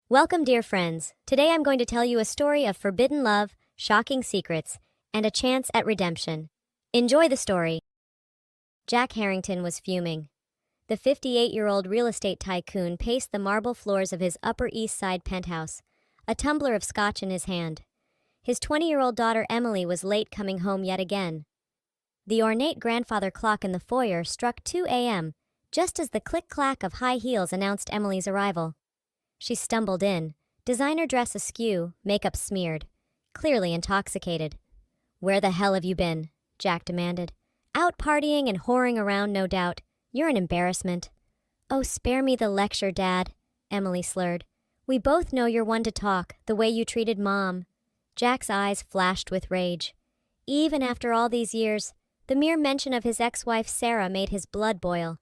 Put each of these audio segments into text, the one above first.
Welcome, dear friends. Today I'm going to tell you a story of forbidden love, shocking secrets, and a chance at redemption. Enjoy the story. Jack Harrington was fuming. The 58-year-old real estate tycoon paced the marble floors of his Upper East Side penthouse, a tumbler of scotch in his hand. His 20-year-old daughter Emily was late coming home yet again. The ornate grandfather clock in the foyer struck 2 a.m., just as the click-clack of high heels announced Emily's arrival. She stumbled in, designer dress askew, makeup smeared, clearly intoxicated. "Where the hell have you been?" Jack demanded. "Out partying and whoring around, no doubt. You're an embarrassment." "Oh, spare me the lecture, Dad," Emily slurred. "We both know you're one to talk, the way you treated Mom." Jack's eyes flashed with rage. Even after all these years, the mere mention of his ex-wife Sarah made his blood boil.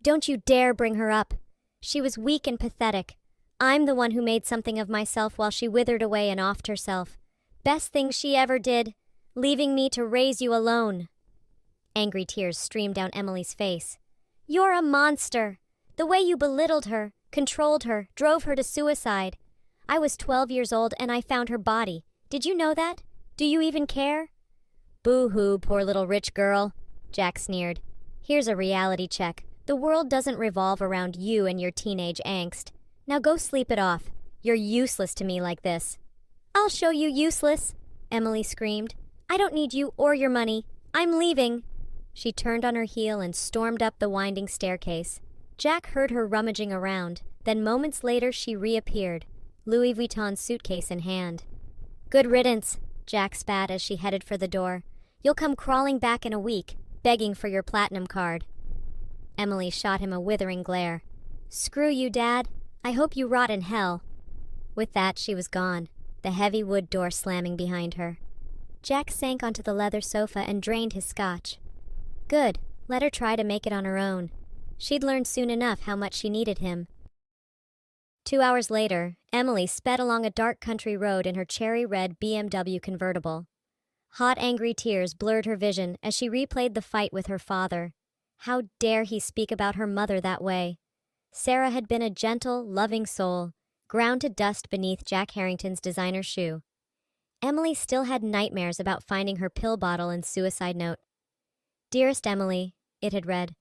"Don't you dare bring her up. She was weak and pathetic. I'm the one who made something of myself while she withered away and offed herself. Best thing she ever did, leaving me to raise you alone." Angry tears streamed down Emily's face. "You're a monster. The way you belittled her, controlled her, drove her to suicide. I was 12 years old and I found her body. Did you know that? Do you even care?" "Boo-hoo, poor little rich girl," Jack sneered. "Here's a reality check. The world doesn't revolve around you and your teenage angst. Now go sleep it off. You're useless to me like this." "I'll show you useless," Emily screamed. "I don't need you or your money. I'm leaving." She turned on her heel and stormed up the winding staircase. Jack heard her rummaging around, then moments later she reappeared, Louis Vuitton suitcase in hand. "Good riddance," Jack spat as she headed for the door. "You'll come crawling back in a week, begging for your platinum card." Emily shot him a withering glare. "Screw you, Dad. I hope you rot in hell." With that, she was gone, the heavy wood door slamming behind her. Jack sank onto the leather sofa and drained his scotch. Good, let her try to make it on her own. She'd learn soon enough how much she needed him. 2 hours later, Emily sped along a dark country road in her cherry-red BMW convertible. Hot, angry tears blurred her vision as she replayed the fight with her father. How dare he speak about her mother that way? Sarah had been a gentle, loving soul, ground to dust beneath Jack Harrington's designer shoe. Emily still had nightmares about finding her pill bottle and suicide note. "Dearest Emily," it had read,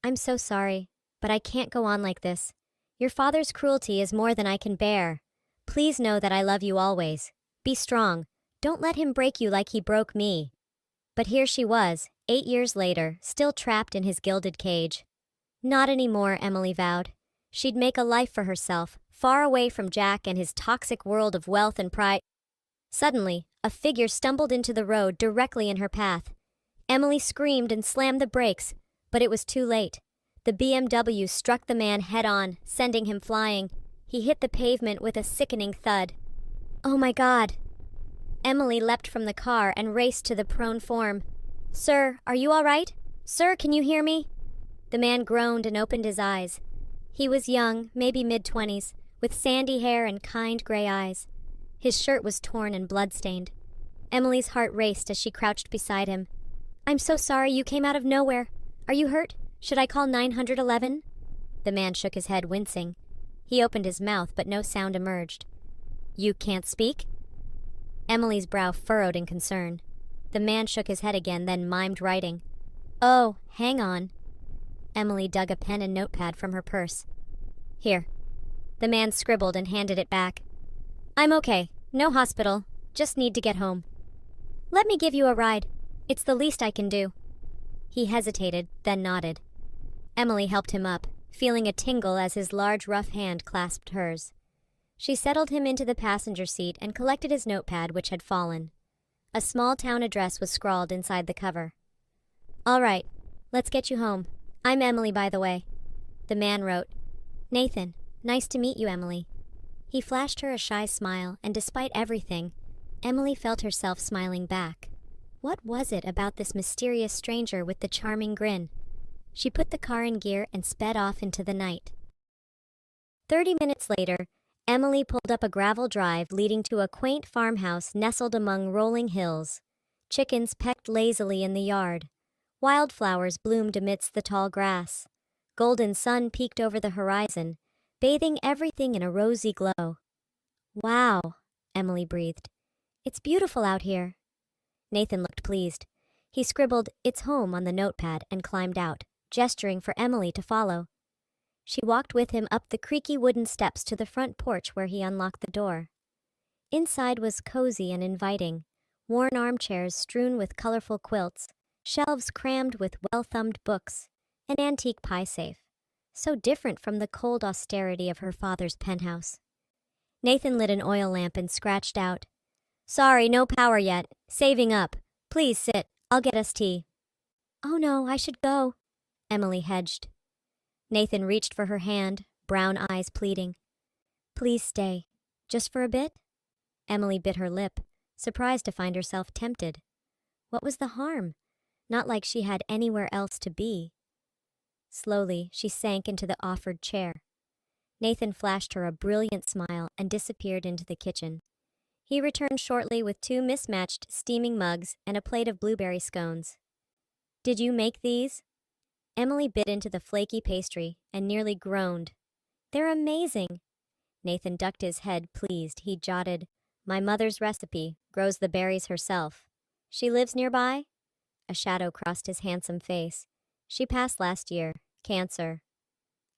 "I'm so sorry, but I can't go on like this. Your father's cruelty is more than I can bear. Please know that I love you always. Be strong. Don't let him break you like he broke me." But here she was, 8 years later, still trapped in his gilded cage. Not anymore, Emily vowed. She'd make a life for herself, far away from Jack and his toxic world of wealth and pride. Suddenly, a figure stumbled into the road directly in her path. Emily screamed and slammed the brakes, but it was too late. The BMW struck the man head-on, sending him flying. He hit the pavement with a sickening thud. "Oh my God!" Emily leapt from the car and raced to the prone form. "Sir, are you all right? Sir, can you hear me?" The man groaned and opened his eyes. He was young, maybe mid-20s, with sandy hair and kind gray eyes. His shirt was torn and blood-stained. Emily's heart raced as she crouched beside him. "I'm so sorry you came out of nowhere. Are you hurt? Should I call 911? The man shook his head, wincing. He opened his mouth, but no sound emerged. "You can't speak?" Emily's brow furrowed in concern. The man shook his head again, then mimed writing. "Oh, hang on." Emily dug a pen and notepad from her purse. "Here." The man scribbled and handed it back. "I'm okay. No hospital. Just need to get home." "Let me give you a ride. It's the least I can do." He hesitated, then nodded. Emily helped him up, feeling a tingle as his large, rough hand clasped hers. She settled him into the passenger seat and collected his notepad, which had fallen. A small town address was scrawled inside the cover. "All right, let's get you home. I'm Emily, by the way." The man wrote, "Nathan, nice to meet you, Emily." He flashed her a shy smile, and despite everything, Emily felt herself smiling back. What was it about this mysterious stranger with the charming grin? She put the car in gear and sped off into the night. 30 minutes later, Emily pulled up a gravel drive leading to a quaint farmhouse nestled among rolling hills. Chickens pecked lazily in the yard. Wildflowers bloomed amidst the tall grass. Golden sun peeked over the horizon, bathing everything in a rosy glow. Wow, Emily breathed. It's beautiful out here. Nathan looked pleased. He scribbled, "It's home" on the notepad and climbed out, gesturing for Emily to follow. She walked with him up the creaky wooden steps to the front porch where he unlocked the door. Inside was cozy and inviting, worn armchairs strewn with colorful quilts, shelves crammed with well-thumbed books, an antique pie safe, so different from the cold austerity of her father's penthouse. Nathan lit an oil lamp and scratched out, "Sorry, no power yet. Saving up. Please sit. I'll get us tea." "Oh no, I should go," Emily hedged. Nathan reached for her hand, brown eyes pleading. "Please stay. Just for a bit?" Emily bit her lip, surprised to find herself tempted. What was the harm? Not like she had anywhere else to be. Slowly, she sank into the offered chair. Nathan flashed her a brilliant smile and disappeared into the kitchen. He returned shortly with 2 mismatched steaming mugs and a plate of blueberry scones. "Did you make these?" Emily bit into the flaky pastry and nearly groaned. "They're amazing." Nathan ducked his head, pleased. He jotted, "My mother's recipe, grows the berries herself. She lives nearby?" A shadow crossed his handsome face. "She passed last year. Cancer."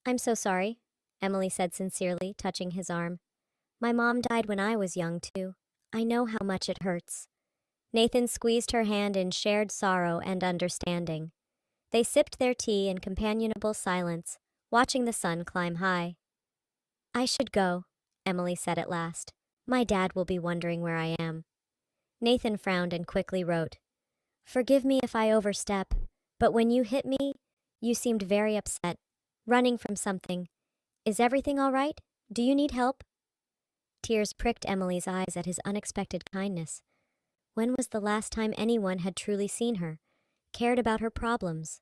"I'm so sorry," Emily said sincerely, touching his arm. "My mom died when I was young, too. I know how much it hurts." Nathan squeezed her hand in shared sorrow and understanding. They sipped their tea in companionable silence, watching the sun climb high. "I should go," Emily said at last. "My dad will be wondering where I am." Nathan frowned and quickly wrote, "Forgive me if I overstep, but when you hit me, you seemed very upset, running from something. Is everything all right? Do you need help?" Tears pricked Emily's eyes at his unexpected kindness. When was the last time anyone had truly seen her, cared about her problems?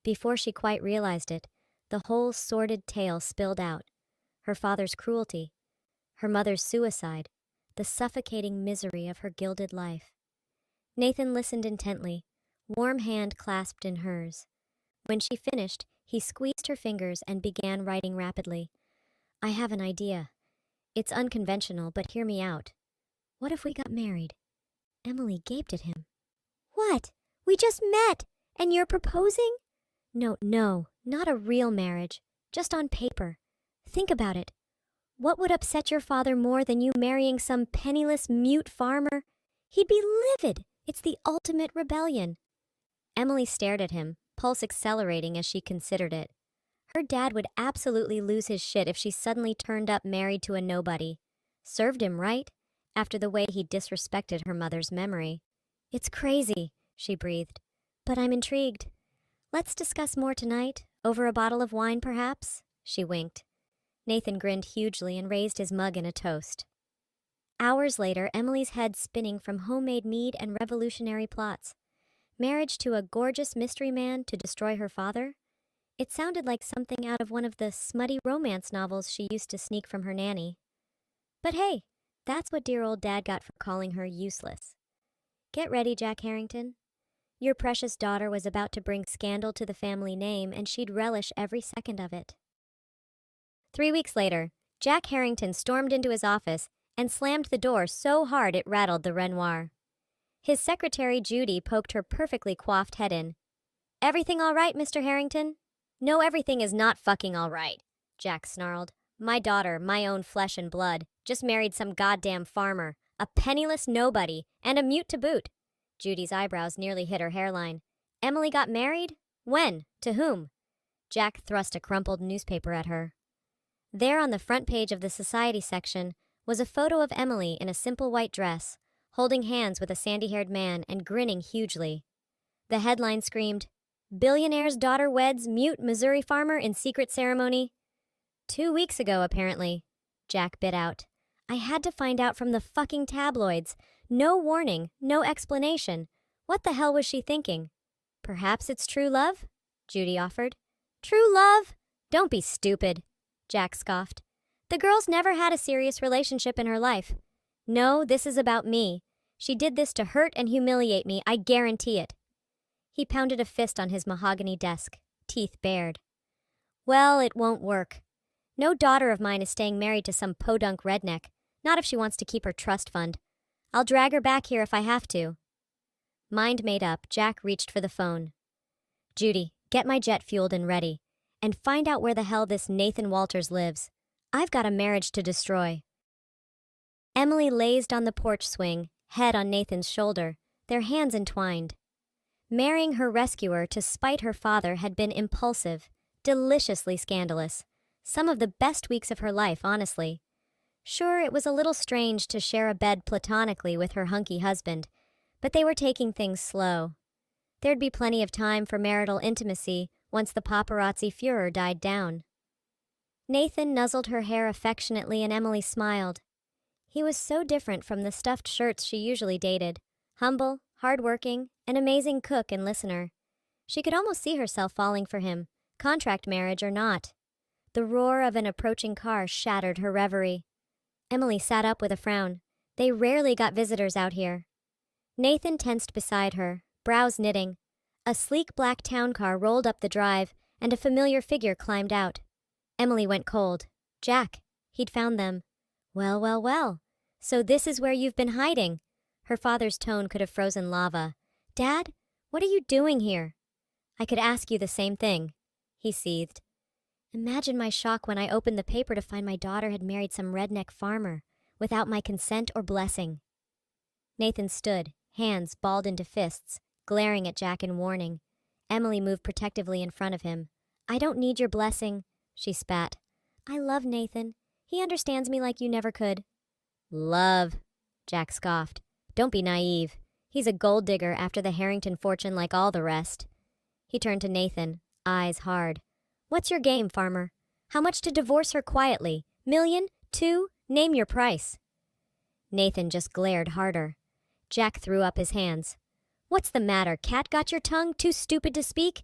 Before she quite realized it, the whole sordid tale spilled out. Her father's cruelty, her mother's suicide, the suffocating misery of her gilded life. Nathan listened intently, warm hand clasped in hers. When she finished, he squeezed her fingers and began writing rapidly. "I have an idea. It's unconventional, but hear me out. What if we got married?" Emily gaped at him. "What? We just met, and you're proposing?" No, not a real marriage, just on paper. Think about it. What would upset your father more than you marrying some penniless mute farmer? He'd be livid. It's the ultimate rebellion." Emily stared at him, pulse accelerating as she considered it. Her dad would absolutely lose his shit if she suddenly turned up married to a nobody. Served him right, after the way he disrespected her mother's memory. "It's crazy," she breathed, "but I'm intrigued. Let's discuss more tonight, over a bottle of wine perhaps?" She winked. Nathan grinned hugely and raised his mug in a toast. Hours later, Emily's head spinning from homemade mead and revolutionary plots. Marriage to a gorgeous mystery man to destroy her father? It sounded like something out of one of the smutty romance novels she used to sneak from her nanny. But hey, that's what dear old dad got for calling her useless. Get ready, Jack Harrington. Your precious daughter was about to bring scandal to the family name, and she'd relish every second of it. 3 weeks later, Jack Harrington stormed into his office and slammed the door so hard it rattled the Renoir. His secretary Judy poked her perfectly coiffed head in. "Everything all right, Mr. Harrington?" "No, everything is not fucking all right," Jack snarled. "My daughter, my own flesh and blood, just married some goddamn farmer, a penniless nobody, and a mute to boot." Judy's eyebrows nearly hit her hairline. "Emily got married? When? To whom?" Jack thrust a crumpled newspaper at her. There on the front page of the society section was a photo of Emily in a simple white dress, holding hands with a sandy-haired man and grinning hugely. The headline screamed, "Billionaire's daughter weds mute Missouri farmer in secret ceremony." 2 weeks ago, apparently. Jack bit out. "I had to find out from the fucking tabloids. No warning, no explanation. What the hell was she thinking?" "Perhaps it's true love?" Judy offered. "True love? Don't be stupid," Jack scoffed. "The girl's never had a serious relationship in her life. No, this is about me. She did this to hurt and humiliate me, I guarantee it." He pounded a fist on his mahogany desk, teeth bared. "Well, it won't work. No daughter of mine is staying married to some podunk redneck. Not if she wants to keep her trust fund. I'll drag her back here if I have to. Mind made up, Jack reached for the phone. Judy, get my jet fueled and ready. And find out where the hell this Nathan Walters lives. I've got a marriage to destroy. Emily lazed on the porch swing, head on Nathan's shoulder, their hands entwined. Marrying her rescuer to spite her father had been impulsive, deliciously scandalous. Some of the best weeks of her life, honestly. Sure, it was a little strange to share a bed platonically with her hunky husband, but they were taking things slow. There'd be plenty of time for marital intimacy once the paparazzi furor died down. Nathan nuzzled her hair affectionately and Emily smiled. He was so different from the stuffed shirts she usually dated. Humble, hardworking, an amazing cook and listener. She could almost see herself falling for him, contract marriage or not. The roar of an approaching car shattered her reverie. Emily sat up with a frown. They rarely got visitors out here. Nathan tensed beside her, brows knitting. A sleek black town car rolled up the drive, and a familiar figure climbed out. Emily went cold. Jack. He'd found them. Well, well, well. So this is where you've been hiding. Her father's tone could have frozen lava. Dad, what are you doing here? I could ask you the same thing, he seethed. Imagine my shock when I opened the paper to find my daughter had married some redneck farmer, without my consent or blessing. Nathan stood, hands balled into fists, glaring at Jack in warning. Emily moved protectively in front of him. I don't need your blessing, she spat. I love Nathan. He understands me like you never could. Love, Jack scoffed. Don't be naive. He's a gold digger after the Harrington fortune like all the rest. He turned to Nathan, eyes hard. What's your game, farmer? How much to divorce her quietly? $1, 2? Name your price. Nathan just glared harder. Jack threw up his hands. What's the matter, cat? Got your tongue? Too stupid to speak?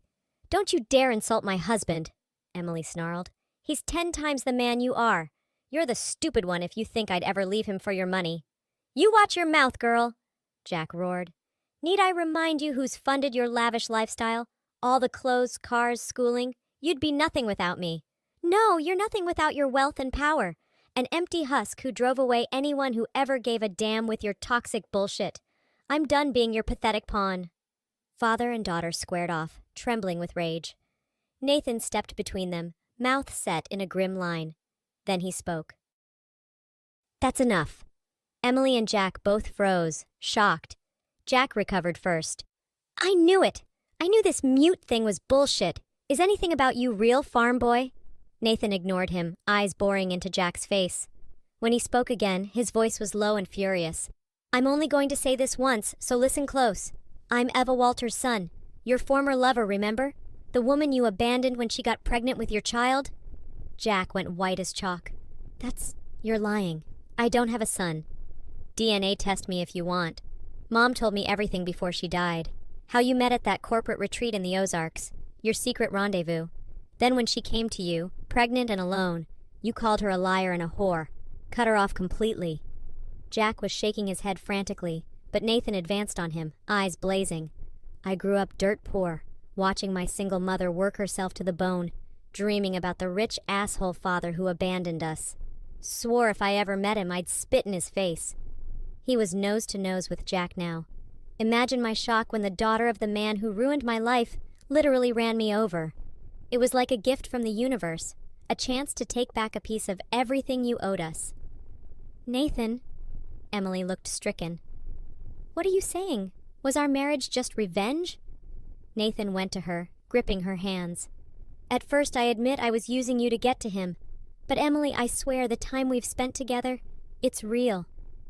Don't you dare insult my husband, Emily snarled. He's 10 times the man you are. You're the stupid one if you think I'd ever leave him for your money. You watch your mouth, girl, Jack roared. Need I remind you who's funded your lavish lifestyle? All the clothes, cars, schooling? You'd be nothing without me. No, you're nothing without your wealth and power. An empty husk who drove away anyone who ever gave a damn with your toxic bullshit. I'm done being your pathetic pawn. Father and daughter squared off, trembling with rage. Nathan stepped between them, mouth set in a grim line. Then he spoke. That's enough. Emily and Jack both froze, shocked. Jack recovered first. I knew it! I knew this mute thing was bullshit. Is anything about you real, farm boy? Nathan ignored him, eyes boring into Jack's face. When he spoke again, his voice was low and furious. I'm only going to say this once, so listen close. I'm Eva Walters' son, your former lover, remember? The woman you abandoned when she got pregnant with your child? Jack went white as chalk. You're lying. I don't have a son. DNA test me if you want. Mom told me everything before she died. How you met at that corporate retreat in the Ozarks. Your secret rendezvous. Then when she came to you, pregnant and alone, you called her a liar and a whore. Cut her off completely. Jack was shaking his head frantically, but Nathan advanced on him, eyes blazing. I grew up dirt poor, watching my single mother work herself to the bone, dreaming about the rich asshole father who abandoned us. Swore if I ever met him, I'd spit in his face. He was nose to nose with Jack now. Imagine my shock when the daughter of the man who ruined my life literally ran me over. It was like a gift from the universe, a chance to take back a piece of everything you owed us. Nathan, Emily looked stricken. What are you saying? Was our marriage just revenge? Nathan went to her, gripping her hands. At first I admit I was using you to get to him. But Emily, I swear the time we've spent together, it's real.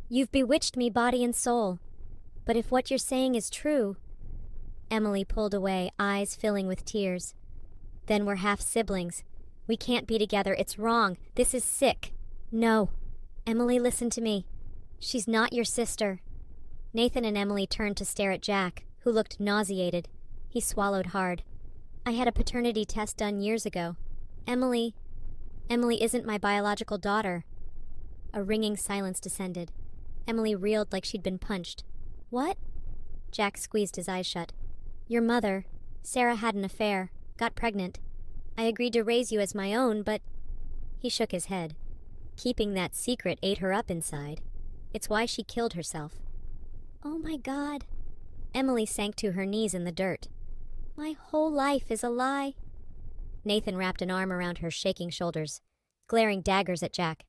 You've bewitched me body and soul. But if what you're saying is true... Emily pulled away, eyes filling with tears. Then we're half siblings. We can't be together. It's wrong. This is sick. No. Emily, listen to me. She's not your sister. Nathan and Emily turned to stare at Jack, who looked nauseated. He swallowed hard. I had a paternity test done years ago. Emily isn't my biological daughter. A ringing silence descended. Emily reeled like she'd been punched. What? Jack squeezed his eyes shut. Your mother, Sarah, had an affair, got pregnant. I agreed to raise you as my own, but... He shook his head. Keeping that secret ate her up inside. It's why she killed herself. Oh my God. Emily sank to her knees in the dirt. My whole life is a lie. Nathan wrapped an arm around her shaking shoulders, glaring daggers at Jack.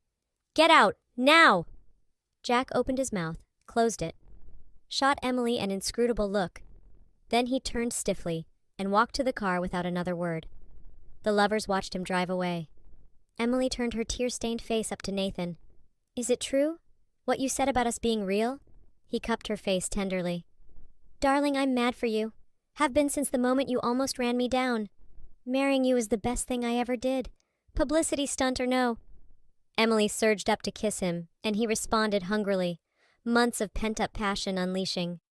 Get out, now! Jack opened his mouth, closed it, shot Emily an inscrutable look. Then he turned stiffly and walked to the car without another word. The lovers watched him drive away. Emily turned her tear-stained face up to Nathan. Is it true? What you said about us being real? He cupped her face tenderly. Darling, I'm mad for you. Have been since the moment you almost ran me down. Marrying you is the best thing I ever did. Publicity stunt or no. Emily surged up to kiss him, and he responded hungrily, months of pent-up passion unleashing.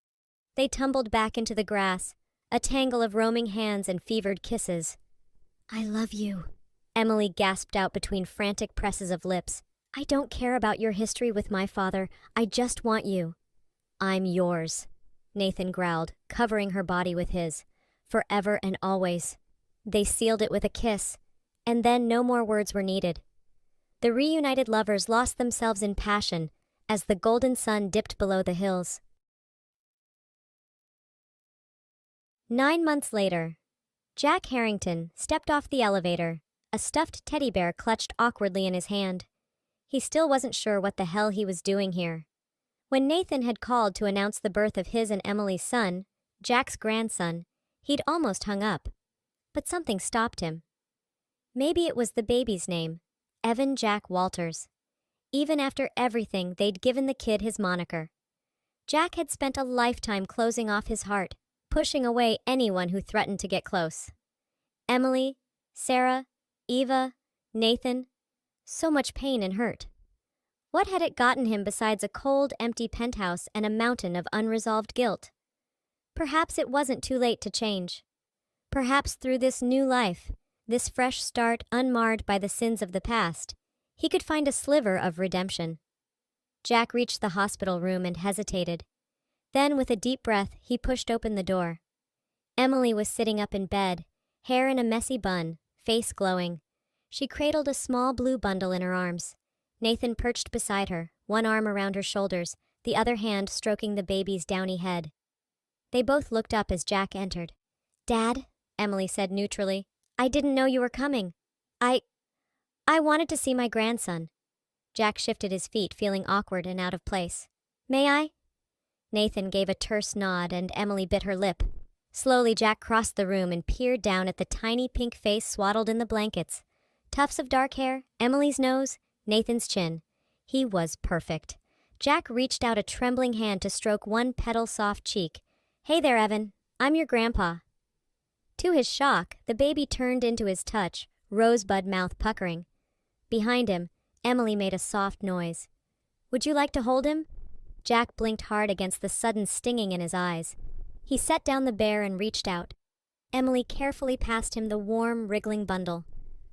They tumbled back into the grass, a tangle of roaming hands and fevered kisses. I love you, Emily gasped out between frantic presses of lips. I don't care about your history with my father. I just want you. I'm yours, Nathan growled, covering her body with his. Forever and always. They sealed it with a kiss, and then no more words were needed. The reunited lovers lost themselves in passion as the golden sun dipped below the hills. 9 months later, Jack Harrington stepped off the elevator, a stuffed teddy bear clutched awkwardly in his hand. He still wasn't sure what the hell he was doing here. When Nathan had called to announce the birth of his and Emily's son, Jack's grandson, he'd almost hung up. But something stopped him. Maybe it was the baby's name, Evan Jack Walters. Even after everything, they'd given the kid his moniker. Jack had spent a lifetime closing off his heart, pushing away anyone who threatened to get close. Emily, Sarah, Eva, Nathan, so much pain and hurt. What had it gotten him besides a cold, empty penthouse and a mountain of unresolved guilt? Perhaps it wasn't too late to change. Perhaps through this new life, this fresh start unmarred by the sins of the past, he could find a sliver of redemption. Jack reached the hospital room and hesitated. Then, with a deep breath, he pushed open the door. Emily was sitting up in bed, hair in a messy bun, face glowing. She cradled a small blue bundle in her arms. Nathan perched beside her, one arm around her shoulders, the other hand stroking the baby's downy head. They both looked up as Jack entered. Dad, Emily said neutrally, I didn't know you were coming. I wanted to see my grandson. Jack shifted his feet, feeling awkward and out of place. May I? Nathan gave a terse nod and Emily bit her lip. Slowly, Jack crossed the room and peered down at the tiny pink face swaddled in the blankets. Tufts of dark hair, Emily's nose, Nathan's chin. He was perfect. Jack reached out a trembling hand to stroke one petal-soft cheek. Hey there, Evan. I'm your grandpa. To his shock, the baby turned into his touch, rosebud mouth puckering. Behind him, Emily made a soft noise. Would you like to hold him? Jack blinked hard against the sudden stinging in his eyes. He set down the bear and reached out. Emily carefully passed him the warm, wriggling bundle.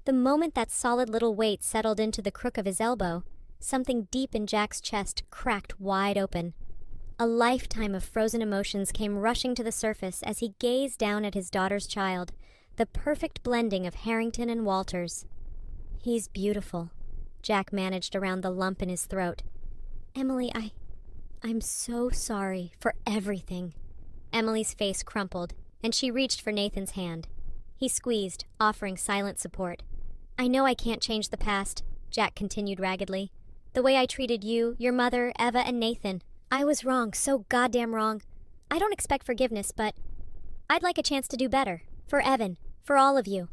The moment that solid little weight settled into the crook of his elbow, something deep in Jack's chest cracked wide open. A lifetime of frozen emotions came rushing to the surface as he gazed down at his daughter's child, the perfect blending of Harrington and Walters. He's beautiful, Jack managed around the lump in his throat. Emily, I'm so sorry for everything. Emily's face crumpled, and she reached for Nathan's hand. He squeezed, offering silent support. I know I can't change the past, Jack continued raggedly. The way I treated you, your mother, Eva, and Nathan. I was wrong, so goddamn wrong. I don't expect forgiveness, but I'd like a chance to do better. For Evan, for all of you.